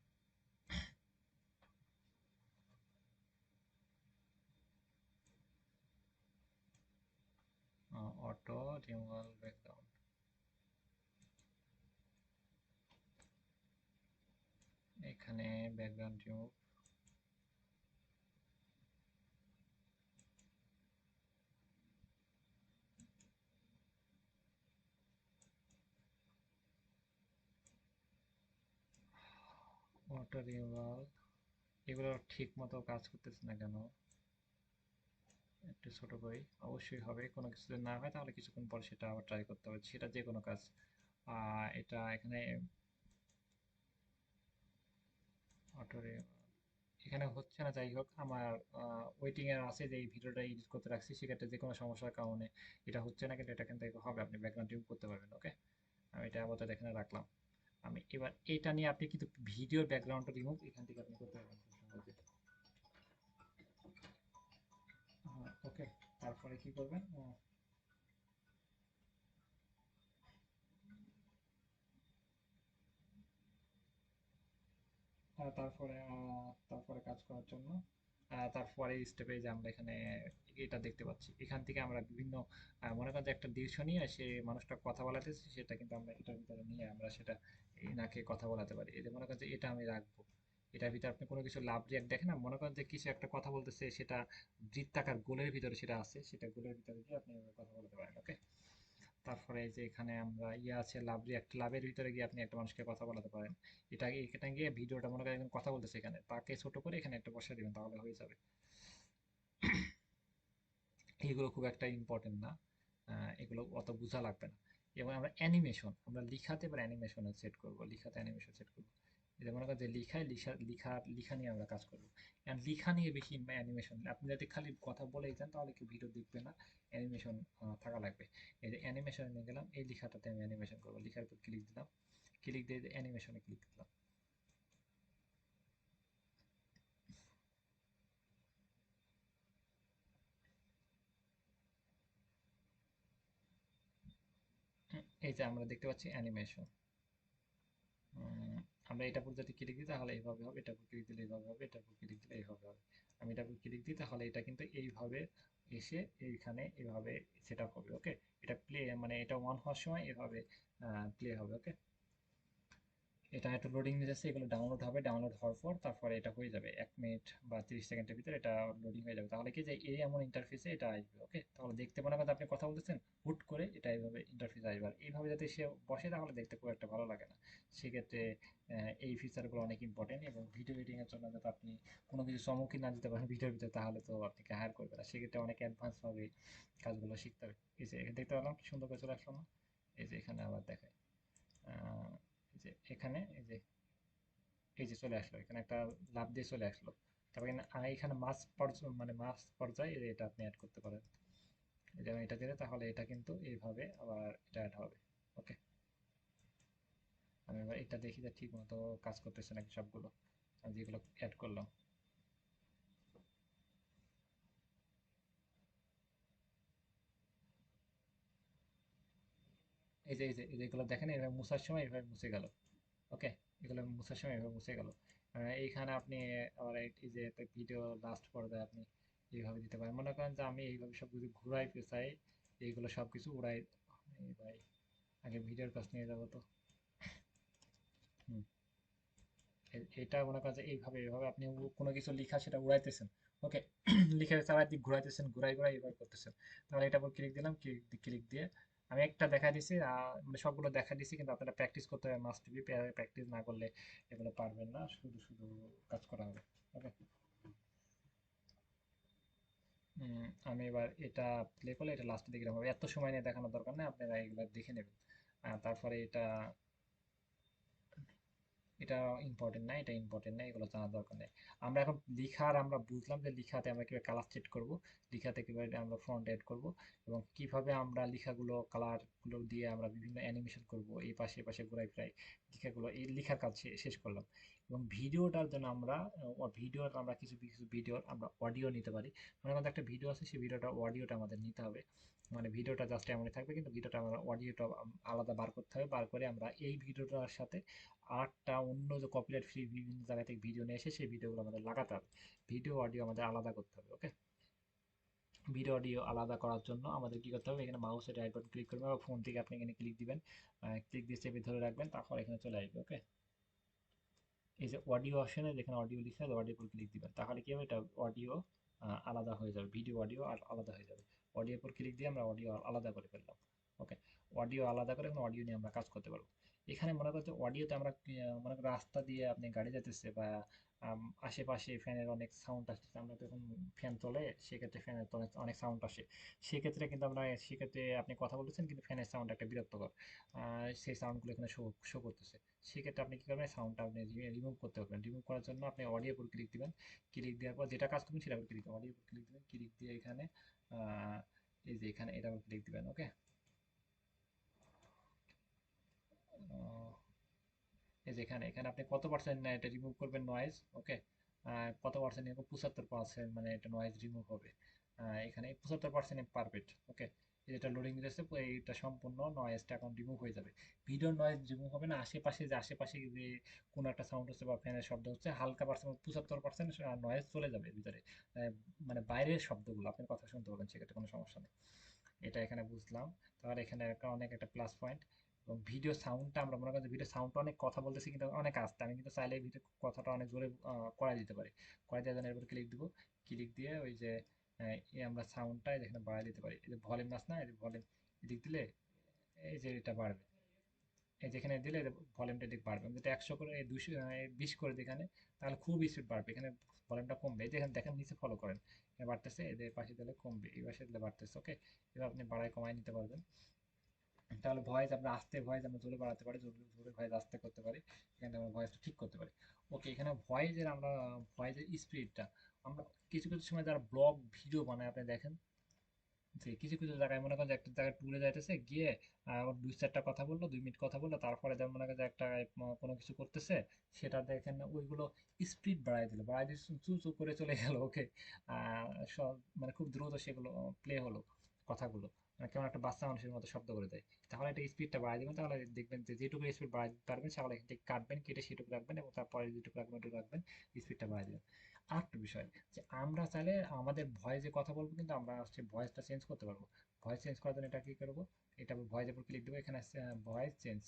অটো রিমুভাল ব্যাকগ্রাউন্ড, এখানে ব্যাকগ্রাউন্ড রিমুভ, অটো রিমুভাল, এগুলো ঠিক মতো কাজ করতেছে না কেন, একটু ছোট করি। অবশ্যই হবে, কোনো কিছু যদি না হয় তাহলে কিছুক্ষণ পর সেটা আবার ট্রাই করতে হবে, সেটা যে কোনো কাজ। এটা এখানে অটো, এখানে হচ্ছে না, যাই হোক আমার ওয়েটিং এর আছে, যে এই ভিডিওটা এডিট করতে রাখছি, সেক্ষেত্রে যে কোনো সমস্যার কারণে এটা হচ্ছে না, কিন্তু এটা কিন্তু হবে, আপনি ব্যাকগ্রাউন্ড রিমুভ করতে পারবেন। ওকে, আমি এটা আপাতত এখানে রাখলাম। আমি এবার এটা নিয়ে আপনি কিন্তু ভিডিওর ব্যাকগ্রাউন্ড রিমুভ এখান থেকে আপনি করতে পারবেন খুব সহজে। ওকে, তারপরে কি করবেন, তারপরে কাজ করার জন্য তারপরে স্টেপে যে আমরা এখানে এটা দেখতে পাচ্ছি, এখান থেকে আমরা বিভিন্ন মনে করেন যে একটা দৃশ্য নিয়ে সে মানুষটা কথা বলাতেছে, সেটা কিন্তু আমরা এটার ভিতরে নিয়ে আমরা সেটা এনাকে কথা বলাতে পারি। এই যে মনে করেন যে এটা আমি রাখবো, এটার ভিতরে আপনি কোনো কিছু লাভ রিয়াক্ট দেখেন না, মনে করেন যে কিছু একটা কথা বলতেছে, সেটা বৃত্তাকার গোলের ভিতরে সেটা আছে, সেটা গোলের ভিতরে গিয়ে আপনি এভাবে কথা বলতে পারেন। ওকে, তারপরে এই যে এখানে আমরা আছে লাভ রিয়াক্ট, লাভের ভিতরে গিয়ে আপনি একটা মানুষকে কথা বলাতে পারেন। এটা গিয়ে ভিডিওটা মনে করেন একজন কথা বলতেছে, এখানে তাকে ছোট করে এখানে একটা বসিয়ে দিবেন, তাহলে হয়ে যাবে। এগুলো খুব একটা ইম্পর্টেন্ট না, এগুলো অত বোঝা লাগবে না। এবং আমরা অ্যানিমেশন, আমরা লিখাতে এবার অ্যানিমেশনে সেট করব, লিখাতে অ্যানিমেশন সেট করব। এটা মনে করেন যে লিখা নিয়ে আমরা কাজ করবো। কারণ লিখা নিয়ে বেশি অ্যানিমেশন, আপনি যদি খালি কথা বলেই যান তাহলে কেউ ভিডিও দেখবে না, অ্যানিমেশন থাকা লাগবে। এই যে অ্যানিমেশনে নিয়ে গেলাম, এই লেখাটাতে আমি অ্যানিমেশন করবো, লেখার উপর ক্লিক দিলাম, ক্লিক দিয়ে অ্যানিমেশনে ক্লিক দিলাম। এই যে আমরা দেখতে পাচ্ছি অ্যানিমেশন, আমরা এটা উপর যদি ক্লিক দিই তাহলে এইভাবে হবে, এটা উপর ক্লিক দিলে এইভাবে হবে, এটা উপর ক্লিক দিলে এইভাবে হবে। আমি এটা উপর ক্লিক দিই তাহলে এটা কিন্তু এইভাবে এসে এইখানে এইভাবে সেট আপ হবে। ওকে, এটা প্লে মানে এটা অন হওয়ার সময় এভাবে প্লে হবে। ওকে, এটা একটু লোডিং নিতেছে, এগুলো ডাউনলোড হবে, ডাউনলোড হওয়ার পর তারপরে এটা হয়ে যাবে 1 মিনিট বা 30 সেকেন্ডের ভিতরে এটা লোডিং হয়ে যাবে। তাহলে কি যে এই এমন ইন্টারফেসে এটা আসবে। ওকে, তাহলে দেখতে মনে করেন আপনি কথা বলতেছেন, হুট করে এটা এইভাবে ইন্টারফেস আসবে। আর এইভাবে যাতে সে বসে তাহলে দেখতে খুব একটা ভালো লাগে না। সেক্ষেত্রে এই ফিচারগুলো অনেক ইম্পর্টেন্ট, এবং ভিডিও এডিটিং এর জন্য যাতে আপনি কোনো কিছু সম্মুখীন না দিতে পারেন ভিডিওর ভিতরে, তাহলে তো আপনাকে হায়ার করবে না। সেক্ষেত্রে অনেক অ্যাডভান্স ভাবে কাজগুলো শিখতে হবে। এই যে দেখতে পেলাম কি সুন্দর করে চলে আসলো না? এই যে এখানে আবার দেখায়, এই যে এখানে এই যে চলে আসলো, এখানে একটা লাভ দিয়ে চলে আসলো। তারপর এখানে মাছ পর্যায় মানে মাছ পর্যায়ে এটা আপনি অ্যাড করতে পারেন। যেমন এটা দিলে তাহলে এটা কিন্তু এইভাবে আবার এটা অ্যাড হবে। ওকে, আমি এবার এটা দেখি যে ঠিক মতো কাজ করতেছে নাকি সবগুলো আমি যেগুলো অ্যাড করলাম। এই যে এগুলো দেখেন এভাবে মুছার সময় এভাবে মুছে গেল। ওকে, এগুলো মুছার সময় এভাবে মুছে গেল। এইখানে আপনি আবার এই যে একটা ভিডিও লাস্ট পর্যায়ে আপনি এইভাবে দিতে পারেন। মনে করেন যে আমি এইভাবে সব কিছু ঘুরাই পেঁচাই, এইগুলো সব কিছু উড়াই। এই ভাই, আগে ভিডিওর কাছ নিয়ে যাবো তো। হুম, এটা মনে করেন যে এইভাবে আপনি কোনো কিছু লিখা সেটা উড়াইতেছেন। ওকে, লিখে চারাদিক ঘুরাইতেছেন, ঘুরাই ঘুরাই এইভাবে করতেছেন। তাহলে এটা উপর ক্লিক দিলাম, ক্লিক দিয়ে আমি একটা দেখা দিছি, মানে সবগুলো দেখা দিছি, কিন্তু আপনারা প্র্যাকটিস করতে হবে, মাস্ট বি। প্র্যাকটিস না করলে এগুলো পারবেন না, শুধু শুধু কাজ করা হবে। ওকে, আমি এবার এটা প্লে করলে এটা লাস্টের দিকে হবে, এত সময় নিয়ে দেখানোর দরকার নেই, আপনারা এগুলো দেখে নেবেন। তারপরে এটা ইম্পর্টেন্ট না, এটা ইম্পর্টেন্ট না, এগুলো জানার দরকার নেই। আমরা এখন আমরা বুঝলাম যে লিখাতে আমরা কিভাবে কালার সেট করব, লিখাতে কিভাবে আমরা ফন্ট এড করব, এবং কিভাবে আমরা লিখাগুলো কালার গুলো দিয়ে আমরা বিভিন্ন অ্যানিমেশন করব, এই পাশে পাশে ঘুরাই ফিরাই লিখাগুলো, এই লিখার কাজ শেষ করলাম। এবং ভিডিওটার জন্য আমরা কিছু কিছু ভিডিওর আমরা অডিও নিতে পারি। মনে করেন একটা ভিডিও আছে, সেই ভিডিওটা অডিওটা আমাদের নিতে হবে। মানে ভিডিওটা জাস্ট এমনই থাকবে, কিন্তু ভিডিওটা আমরা অডিওটা আলাদা বার করতে হবে। বার করে আমরা এই ভিডিওটার সাথে আরেকটা অন্য যে কপিরাইট ফ্রি বিভিন্ন জায়গা থেকে ভিডিও নিয়ে এসে সেই ভিডিওগুলো আমাদের লাগাতে হবে। ভিডিও অডিও আমাদের আলাদা করতে হবে। ওকে, ভিডিও অডিও আলাদা করার জন্য আমাদের কি করতে হবে, এখানে মাউসের রাইট বাটন ক্লিক করবেন বা ফোন থেকে আপনি এখানে ক্লিক দিবেন, ক্লিক দিয়ে চেপে ধরে রাখবেন, তারপর এখানে চলে আসবে। ওকে, এই যে অডিও অপশনে যেখানে অডিও লিখা আছে অডিও উপর ক্লিক দিবেন, তাহলে কি হবে, এটা অডিও আলাদা হয়ে যাবে, ভিডিও অডিও আর আলাদা হয়ে যাবে। অডিও উপর ক্লিক দিয়ে আমরা অডিও আলাদা করে ফেললাম। ওকে, অডিও আলাদা করে এখন অডিও নিয়ে আমরা কাজ করতে পারবো। এখানে মনে করছে অডিওতে আমরা মনে করেন রাস্তা দিয়ে আপনি গাড়ি যেতেছে বা আশেপাশে ফ্যানের অনেক সাউন্ড আসতেছে, আমরা যখন ফ্যান চলে সেক্ষেত্রে ফ্যানের তো অনেক অনেক সাউন্ড আসে। সেক্ষেত্রে কিন্তু সেক্ষেত্রে আপনি কথা বলতেছেন কিন্তু ফ্যানের সাউন্ড একটা বিরক্তকর, সেই সাউন্ডগুলো এখানে শো শো করতেছে। সেক্ষেত্রে আপনি কী করবেন, সাউন্ডটা আপনি রিমুভ করতে পারবেন। রিমুভ করার জন্য আপনি অডিও উপর ক্লিক দিবেন, ক্লিক দেওয়ার পর যেটা কাজ করবেন সেটা উপর ক্লিক দিবেন, অডিও উপর ক্লিক দিবেন, ক্লিক দিয়ে এখানে আহ, এই যে এখানে এটা উপর ক্লিক দিবেন। ওকে, এই যে এখানে এখানে আপনি কত পার্সেন্ট এটা রিমুভ করবেন নয়েজ। ওকে, কত পার্সেন্ট, এরকম 75% মানে এটা নয়েজ রিমুভ হবে। এখানে 75% পারফেক্ট। ওকে, যেটা লোডিং দিতেছে এইটা সম্পূর্ণ নয়েজটা এখন রিমুভ হয়ে যাবে। ভিডিও নয়েজ রিমুভ হবে না, আশেপাশে যে কোনো একটা সাউন্ড হচ্ছে বা ফ্যানের শব্দ হচ্ছে হালকা পার্সেন্ট 75% নয়েজ চলে যাবে ভিতরে। আহ, মানে বাইরের শব্দগুলো আপনি কথা শুনতে পাবেন, সেক্ষেত্রে কোনো সমস্যা নেই। এটা এখানে বুঝলাম। তাহলে এখানে অনেক একটা প্লাস পয়েন্ট। এবং ভিডিও সাউন্ডটা আমরা মনে করি যে ভিডিও সাউন্ডটা অনেক কথা বলতেছি কিন্তু অনেক আস্তে, আমি কিন্তু চাইলে ভিডিও কথাটা অনেক জোরে করাই দিতে পারি। করাই দেওয়ার জন্য এরপর ক্লিক দিব, ক্লিক দিয়ে ওই যে আমরা সাউন্ডটা এখানে বাড়াই দিতে পারি। এই যে ভলিউম আছে না, এই যে ভলিউম এদিক দিলে এই যে এটা বাড়বে, এই যেখানে দিলে ভলিউমটা দিক বাড়বে। আমি যদি 100 করে 200 20 করে দিই এখানে, তাহলে খুব স্পিড বাড়বে, এখানে ভলিউমটা কমবে। এই দেখেন দেখেন নিচে ফলো করেন, এখানে বাড়তেছে, এদের পাশে দিলে কমবে, এই পাশে দিলে বাড়তেছে। ওকে, এবার আপনি বাড়ায় কমায় নিতে পারবেন। তাহলে ভয়েস আমরা আস্তে, ভয়েস আমরা জোরে বাড়াতে পারি, জোরে জোরে ভয়েস আস্তে করতে পারি, এখানে আমরা ভয়েসটা ঠিক করতে পারি। ওকে, এখানে ভয়েসের স্পিডটা আমরা কিছু কিছু সময় যারা ব্লগ ভিডিও বানায় আপনি দেখেন যে কিছু কিছু জায়গায় মনে করেন যে একটা জায়গায় ট্যুরে যাইতেছে গিয়ে আবার 2-4টা কথা বললো, 2 মিনিট কথা বললো, তারপরে যেমন মনে করেন যে একটা কোনো কিছু করতেছে, সেটা দেখেন ওইগুলো স্পিড বাড়াই দিয়ে চু চু করে চলে গেল। ওকে, সব মানে খুব দ্রুত সেগুলো প্লে হলো কথাগুলো। কেমন একটা বাচ্চা মানুষের মতো শব্দ করে দেয়। তাহলে এটা স্পিডটা বাড়ায় দিবেন, তাহলে দেখবেন যে যেটুকু স্পিড বাড়ায় দিতে পারবেন সেগুলো এখান থেকে কাটবেন, কেটে সেটুকু রাখবেন এবং তারপরে যেটুকু রাখবেন ওটুকু রাখবেন, স্পিডটা বাড়ায় দিবেন। আরেকটা বিষয় যে আমরা চাইলে আমাদের ভয়েসে কথা বলবো, কিন্তু আমরা হচ্ছে ভয়েসটা চেঞ্জ করতে পারবো। ভয়েস চেঞ্জ করার জন্য এটা কি করবো, এটা ভয়েসের উপর ক্লিক দেবো, এখানে ভয়েস চেঞ্জ,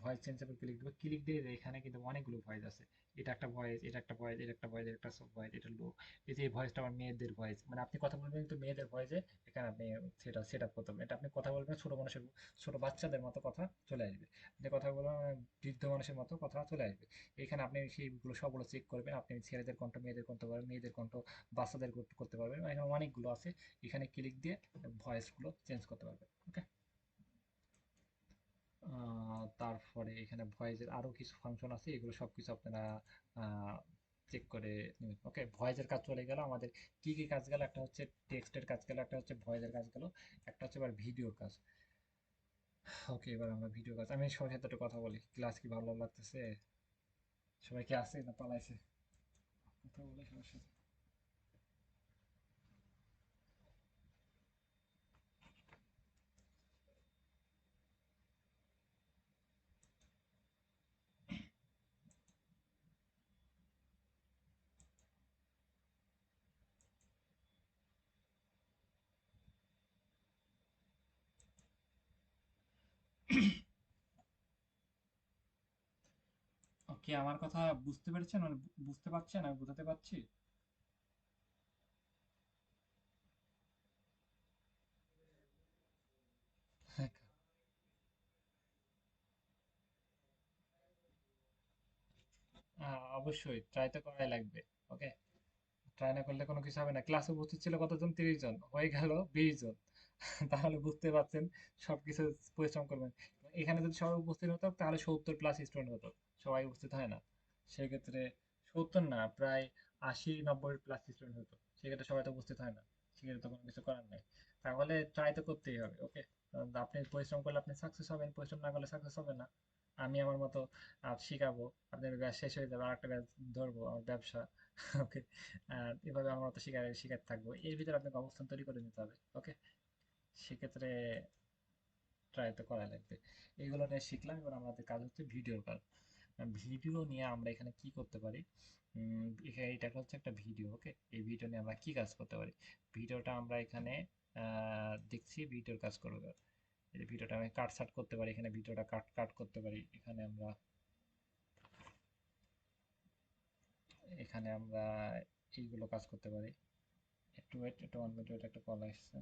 ভয়েস চেঞ্জের উপর ক্লিক দেবো, ক্লিক দিয়ে এখানে কিন্তু অনেকগুলো ভয়েস আছে। এটা একটা ভয়েস, এটা একটা ভয়েস, এটা একটা ভয়েস, এটা একটা ভয়েস, এটা লো। এই যে এই ভয়েসটা আমার মেয়েদের ভয়েস, মানে আপনি কথা বলবেন কিন্তু মেয়েদের ভয়েসে, এখানে আপনি সেটা সেট আপ করতে পারবেন। এটা আপনি কথা বলবেন ছোট মানুষের, ছোট বাচ্চাদের মতো কথা চলে আসবে। যে কথা বলবেন বৃদ্ধ মানুষের মতো কথা চলে আসবে। এখানে আপনি সেইগুলো সবগুলো চেক করবেন, আপনি ছেলেদের কণ্ঠ, মেয়েদের কণ্ঠ পারবেন, মেয়েদের কণ্ঠ, বাচ্চাদের করতে পারবেন। এখানে অনেকগুলো আছে, এখানে ক্লিক দিয়ে ভয়েসগুলো চেঞ্জ করতে পারবেন। ওকে। তারপরে এখানে ভয়েসের আরো কিছু ফাংশন আছে, এগুলো সবকিছু আপনারা চেক করে নেবেন। ওকে, ভয়েসের কাজ চলে গেল আমাদের। কি কি কাজ গেল, একটা হচ্ছে টেক্সটের কাজ গেল, একটা হচ্ছে ভয়েসের কাজ গেল, একটা হচ্ছে এবার ভিডিওর কাজ। ওকে, এবার আমরা ভিডিও কাজ, আমি সবার সাথে একটু কথা বলি। ক্লাস কি ভালো লাগতেছে? সবাই কি আছে না পালাইছে? কথা বলে সবার সাথে। ওকে, আমার কথা বুঝতে পেরেছেন, মানে বুঝতে পারছেন, আমি বুঝাতে পারছি? অবশ্যই ট্রাই তো করাই লাগবে। ওকে, ট্রাই না করলে কোনো কিছু হবে না। ক্লাসে উপস্থিত ছিল কতজন? 30 জন, হয়ে গেল 20 জন। তাহলে বুঝতে পারছেন সবকিছু পরিশ্রম করবেন। এখানে যদি সবাই উপস্থিত হতো তাহলে 70+ স্টুডেন্ট হতো। সবাই উপস্থিত হয় না, সেক্ষেত্রে 70 না, প্রায় 80-90+ স্টুডেন্ট হতো। সেক্ষেত্রে সবাই তো উপস্থিত হয় না, সেক্ষেত্রে তো কোনো কিছু করার নেই। তাহলে ট্রাই তো করতেই হবে। ওকে, আপনি পরিশ্রম করলে আপনি সাকসেস হবেন, পরিশ্রম না করলে সাকসেস হবে না। আমি আমার মতো শিখাবো, আপনার ব্যাচ শেষ হয়ে যাবে, আরেকটা ব্যাচ ধরবো, আমার ব্যবসা। ওকে, আর এভাবে আমার মতো শিখাতে থাকবো। এর ভিতরে আপনাকে অবস্থান তৈরি করে নিতে হবে। ওকে, সেক্ষেত্রে ট্রাই তো করা লাগবে। এগুলো নিয়ে শিখলাম, এবার আমাদের কাজ হচ্ছে ভিডিওর কাজ। ভিডিও নিয়ে আমরা এখানে কি করতে পারি, এখানে এটা হচ্ছে একটা ভিডিও। ওকে, এই ভিডিও নিয়ে আমরা কি কাজ করতে পারি? ভিডিওটা আমরা এখানে দেখছি ভিডিওর কাজ করবে। এই ভিডিওটা আমি কাট সাট করতে পারি, এখানে ভিডিওটা কাট কাট করতে পারি। এখানে আমরা এইগুলো কাজ করতে পারি। একটু ওয়েট, একটু 1 মিনিট ওয়েট, একটা কল আসছে।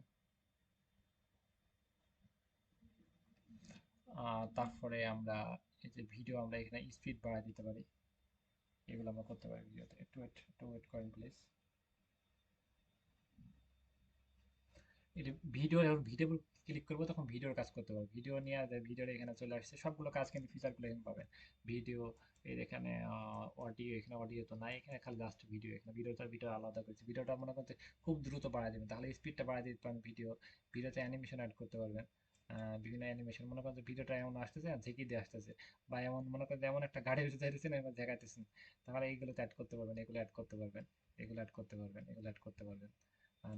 তারপরে আমরা এই যে ভিডিও আমরা এখানে স্পিড বাড়ায় দিতে পারি, এগুলো আমরা করতে পারি ভিডিওতে। একটু ওয়েট করেন প্লিজ। এটা ভিডিও, যখন ভিডিও ক্লিক করবো তখন ভিডিওর কাজ করতে পারবো। ভিডিও নিয়ে ভিডিওর এখানে চলে আসছে সবগুলো কাজ, কিন্তু ফিচারগুলো এখানে পাবেন। ভিডিও, এর এখানে অডিও, এখানে অডিও তো নাই, এখানে খালি জাস্ট ভিডিও। এখানে ভিডিওটা ভিডিও আলাদা করেছে। ভিডিওটা মনে করতে খুব দ্রুত বাড়ায় দেবেন, তাহলে স্পিডটা বাড়ায় দিতে পারেন। ভিডিওতে অ্যানিমেশন অ্যাড করতে পারবেন। বিভিন্ন অ্যানিমেশন, মনে করেন যে ভিডিওটা এমন আসতেছে আর ঝেঁকি দিয়ে আসতেছে, বা এমন মনে করেন যে এমন একটা গাড়ির ভিতরে যাইতেছেন এবার ঝেঁকাইতেছেন, তাহলে এইগুলোতে অ্যাড করতে পারবেন, এগুলো অ্যাড করতে পারবেন, এগুলো অ্যাড করতে পারবেন, এগুলো অ্যাড করতে পারবেন।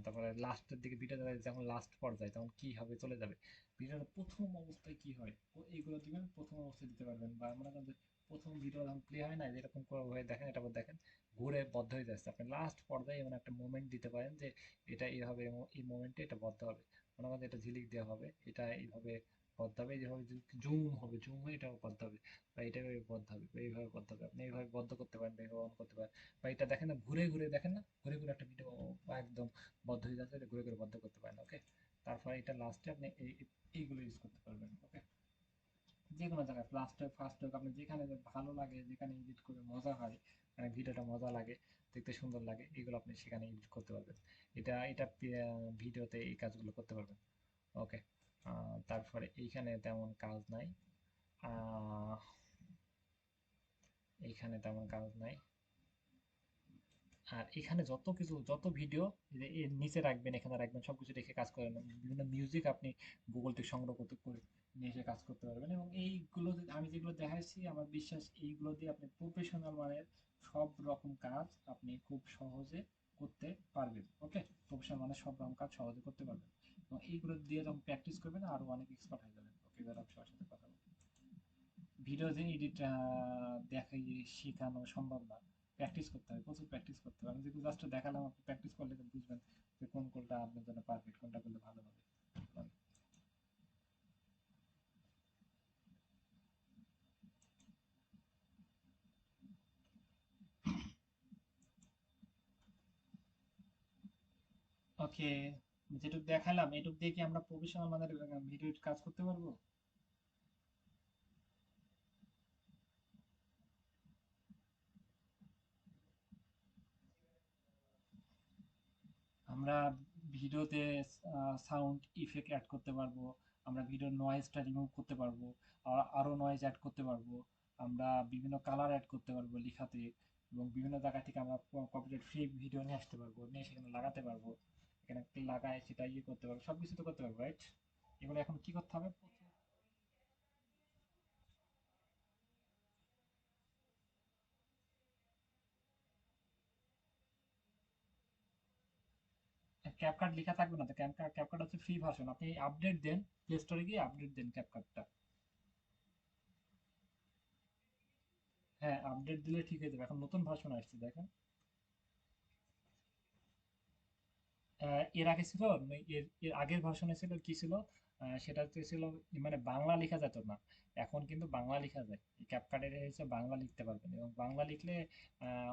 তারপরে লাস্টের দিকে ভিডিওটা যখন লাস্ট পর্যায়ে তখন কি হবে চলে যাবে, ভিডিওর প্রথম অবস্থায় কি হয়, এইগুলো দিবেন, প্রথম অবস্থায় দিতে পারবেন। বা মনে করেন যে প্রথম ভিডিও যখন প্লে হয় না, যেরকম করে হয়ে দেখেন, এটা আবার দেখেন ঘুরে বদ্ধ হয়ে যাচ্ছে, আপনি লাস্ট পর্যায়ে এমন একটা মোমেন্ট দিতে পারেন যে এটা এইভাবে, এই মোমেন্টে এটা বদ্ধ হবে। মনে করেন যে এটা ঝিলিক দেওয়া হবে, এটা এইভাবে বদ্ধ হবে, যেভাবে জুম হবে, জুম হয়ে এটাও বদ্ধ হবে, বা এটা এইভাবে বদ্ধ হবে, বা এইভাবে বদ্ধ হবে। আপনি এইভাবে বদ্ধ করতে পারেন, বা এইভাবে অন করতে পারেন। বা এটা দেখেন না, ঘুরে ঘুরে দেখেন না, ঘুরে ঘুরে একটা ভিডিও একদম বদ্ধ হয়ে যাচ্ছে, এটা ঘুরে ঘুরে বদ্ধ করতে পারেন। ওকে, তারপরে এটা লাস্টে আপনি এইগুলো ইউজ করতে পারবেন। ওকে, যে কোনো জায়গায় লাস্ট হোক ফার্স্ট হোক, আপনি যেখানে ভালো লাগে, যেখানে এডিট করে মজা হয়, মানে ভিডিওটা মজা লাগে, দেখতে সুন্দর লাগে, এগুলো আপনি সেখানে এডিট করতে পারবেন। এটা ভিডিওতে এই কাজগুলো করতে পারবেন। ওকে, তারপরে এইখানে তেমন কাজ নাই। আহ, এইখানে তেমন কাজ নাই। আর এখানে যত কিছু, যত ভিডিও এর নিচে রাখবেন, এখানে রাখবেন, সবকিছু রেখে কাজ করেন। বিভিন্ন মিউজিক আপনি গুগল থেকে সংগ্রহ করতে করে নিয়ে এসে কাজ করতে পারবেন। এবং এইগুলো আমি যেগুলো দেখাইছি, আমার বিশ্বাস এইগুলো দিয়ে আপনি প্রফেশনাল মানের সব রকম কাজ আপনি খুব সহজে করতে পারবেন। ওকে, প্রফেশনাল মানের সব রকম কাজ সহজে করতে পারবেন। এবং এইগুলো দিয়ে যখন প্র্যাকটিস করবেন আরো অনেক এক্সপার্ট হয়ে যাবেন। ওকে, এবার আমি সবার সাথে কথা বলবো। ভিডিও যে এডিট দেখাই শেখানো সম্ভব না, প্র্যাকটিস করতে হবে, প্রচুর প্র্যাকটিস করতে হবে। আমি যেগুলো জাস্ট দেখালাম, আপনি প্র্যাকটিস করলে তো বুঝবেন যে কোন কোনটা আপনার জন্য পারফেক্ট, কোনটা করলে ভালো হবে। ওকে, যেটুকু দেখালাম এটুক দিয়ে কি আমরা প্রফেশনাল মানের ভিডিও কাজ করতে পারবো? আমরা ভিডিওতে সাউন্ড ইফেক্ট অ্যাড করতে পারবো, আমরা ভিডিওর নয়েজটা রিমুভ করতে পারবো, আরো নয়েজ অ্যাড করতে পারবো, আমরা বিভিন্ন কালার অ্যাড করতে পারবো লেখাতে, এবং বিভিন্ন জায়গা থেকে আমরা কপিরাইট ফ্রি ভিডিও নিয়ে আসতে পারবো, নিয়ে সেখানে লাগাতে পারবো, এখানে লাগায় সেটা ইয়ে করতে পারবো, সব কিছু তো করতে পারবো, রাইট? এগুলো এখন কি করতে হবে? ক্যাপকাট লেখা থাকবে না তো, ক্যাপকাট হচ্ছে ফ্রি ভার্সন, আপনি আপডেট দেন, প্লে স্টোরে গিয়ে আপডেট দেন ক্যাপকাটটা। হ্যাঁ, আপডেট দিলে ঠিক হয়ে যাবে, এখন নতুন ভার্সন আসছে দেখেন। এর আগে ছিল, এর এর আগের ভার্সনে ছিল কি ছিল, সেটা হচ্ছে ছিল মানে বাংলা লেখা যেত না, এখন কিন্তু বাংলা লেখা যায়। ক্যাপকাটের হচ্ছে বাংলা লিখতে পারবেন, এবং বাংলা লিখলে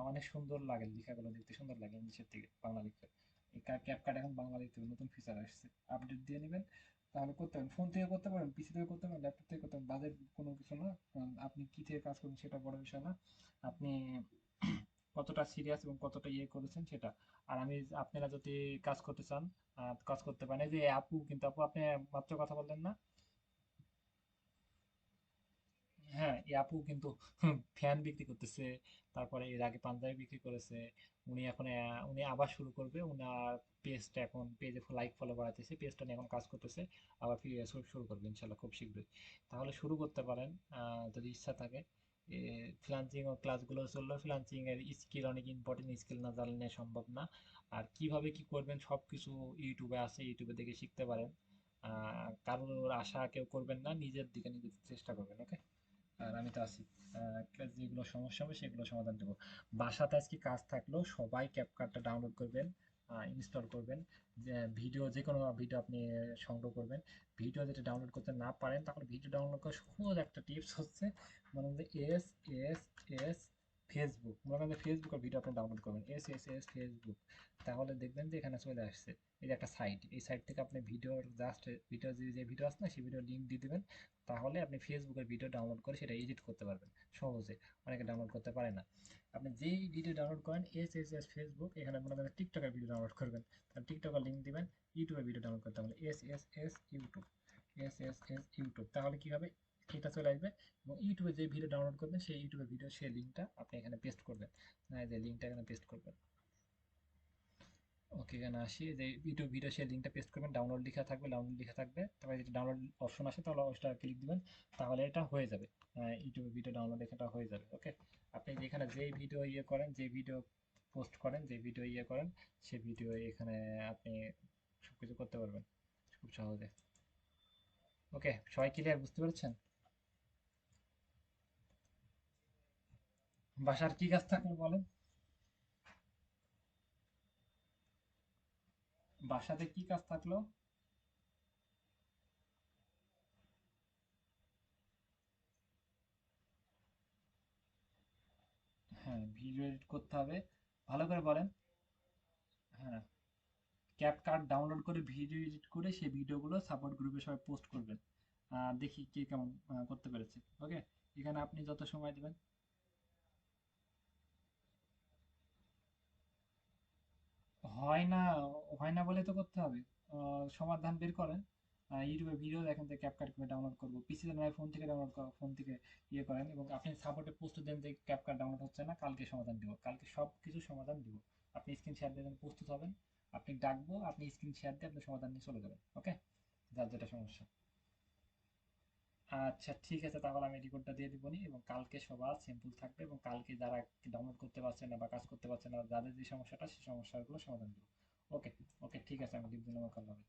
অনেক সুন্দর লাগে, লেখাগুলো দেখতে সুন্দর লাগে ইংলিশের থেকে বাংলা লিখলে। এই ক্যাপকাট এখন বাংলা লিখতে হবে, নতুন ফিচার আসছে, আপডেট দিয়ে নেবেন, তাহলে করতে পারেন। ফোন থেকে করতে পারেন, পিসি থেকে করতে পারেন, ল্যাপটপ থেকে করতে পারেন, বাজেট কোনো কিছু না। কারণ আপনি কি থেকে কাজ করবেন সেটা বড় বিষয় না, আপনি কতটা সিরিয়াস এবং কতটা ইয়ে করেছেন সেটা। আর আমি, আপনারা যদি কাজ করতে চান, কাজ করতে পারেন। এই যে আপু, কিন্তু আপু আপনি মাত্র কথা বললেন না? হ্যাঁ, এই আপু কিন্তু ফ্যান বিক্রি করতেছে, তারপরে এর আগে পাঞ্জাবি বিক্রি করেছে। উনি এখন উনি আবার শুরু করবে, উনার পেজটা এখন, পেজে লাইক ফলো বাড়াতেছে, পেজটা নিয়ে এখন কাজ করতেছে, আবার ফিরে শুরু করবে ইনশাল্লাহ খুব শীঘ্রই। তাহলে শুরু করতে পারেন যদি ইচ্ছা থাকে। ফ্রিল্যান্সিং ও ক্লাসগুলো চললো, ফ্রিল্যান্সিং এর স্কিল অনেক ইম্পর্টেন্ট, স্কিল না জানলে সম্ভব না। আর কিভাবে কি করবেন সব কিছু ইউটিউবে আছে, ইউটিউবে দেখে শিখতে পারেন। কারোর আশা কেউ করবেন না, নিজের দিকে নিজে চেষ্টা করবেন। ওকে, আর আমি তো আছি। যেগুলো সমস্যা হবে সেগুলো সমাধান দেবো। বাসাতে আজকে কাজ থাকলেও সবাই ক্যাপকাটটা ডাউনলোড করবেন, ইনস্টল করবেন। যে ভিডিও, যে কোনো ভিডিও আপনি সংগ্রহ করবেন। ভিডিও যেটা ডাউনলোড করতে না পারেন, তখন ভিডিও ডাউনলোড করার সহজ একটা টিপস হচ্ছে, মনে করেন যে এস এস এস ফেসবুক, মনে করেন যে ফেসবুকের ভিডিও আপনি ডাউনলোড করবেন, এস এস এস ফেসবুক, তাহলে দেখবেন যে এখানে চলে আসছে এই যে একটা সাইট, এই সাইট থেকে আপনি ভিডিওর জাস্ট, ভিডিও যে ভিডিও আছে না, সেই ভিডিও লিঙ্ক দিয়ে দেবেন। তাহলে আপনি ফেসবুকের ভিডিও ডাউনলোড করে সেটা এডিট করতে পারবেন সহজে। অনেকে ডাউনলোড করতে পারে না। আপনি যেই ভিডিও ডাউনলোড করেন, এস এস এস ফেসবুক, এখানে মনে করেন টিকটকের ভিডিও ডাউনলোড করবেন, তাহলে টিকটকের লিঙ্ক দিবেন। ইউটিউবের ভিডিও ডাউনলোড করতে হবে S S S YouTube, S S S YouTube, তাহলে কি হবে, এটা চলে আসবে। এবং ইউটিউবে যে ভিডিও ডাউনলোড করবেন সেই ইউটিউবের ভিডিও, সেই লিঙ্কটা আপনি এখানে পেস্ট করবেন, না যে লিঙ্কটা এখানে পেস্ট করবেন। ওকে, এখানে আসি, যে ইউটিউব ভিডিও সেই লিঙ্কটা পেস্ট করবেন, ডাউনলোড লেখা থাকবে, ডাউনলোড লেখা থাকবে, তারপরে যদি ডাউনলোড অপশন আসে তাহলে ওটা ক্লিক দিবেন, তাহলে এটা হয়ে যাবে। ইউটিউবে ভিডিও ডাউনলোড লেখাটা হয়ে যাবে। ওকে, আপনি যেখানে যেই ভিডিও ইয়ে করেন, যে ভিডিও পোস্ট করেন, যে ভিডিও ইয়ে করেন, সেই ভিডিও এখানে আপনি সবকিছু করতে পারবেন খুব সহজে। ওকে, সবাই ক্লিয়ার, বুঝতে পেরেছেন? বাসার কি কাজ থাকলো বলেন? বাসাতে কি কাজ থাকলো? হ্যাঁ, ভিডিও এডিট করতে হবে, ভালো করে বলেন। হ্যাঁ, ক্যাপকাট ডাউনলোড করে ভিডিও এডিট করে সেই ভিডিওগুলো সাপোর্ট গ্রুপে সবাই পোস্ট করবেন। দেখি কে কেমন করতে পেরেছে। ওকে, এখানে আপনি যত সময় দেবেন। হয় না, হয় না বলে তো করতে হবে। সমাধান বের করেন। ইউটিউবে ভিডিও দেখেন যে ক্যাপকাট করে ডাউনলোড করবো, পিসিতে নয় ফোন থেকে ডাউনলোড করা, ফোন থেকে ইয়ে করেন, এবং আপনি সাপোর্টে পোস্ট দেন যে ক্যাপকাট ডাউনলোড হচ্ছে না, কালকে সমাধান দিব, কালকে সব কিছু সমাধান দিব। আপনি স্ক্রিন শেয়ার দেবেন, প্রস্তুত হবেন, আপনি ডাকবো, আপনি স্ক্রিন শেয়ার দিয়ে আপনি সমাধান নিয়ে চলে যাবেন। ওকে, যার যেটা সমস্যা। আচ্ছা ঠিক আছে, তাহলে আমি রিপোর্টটা দিয়ে দিবনি, এবং কালকে সবার সিম্পল থাকবে, এবং কালকে যারা ডাউনলোড করতে পারছে না বা কাজ করতে পারছে না, যাদের যে সমস্যাটা, সেই সমস্যাগুলো সমাধান দেবো। ওকে, ওকে ঠিক আছে, আমি লিখ দিলাম, কাল হবে।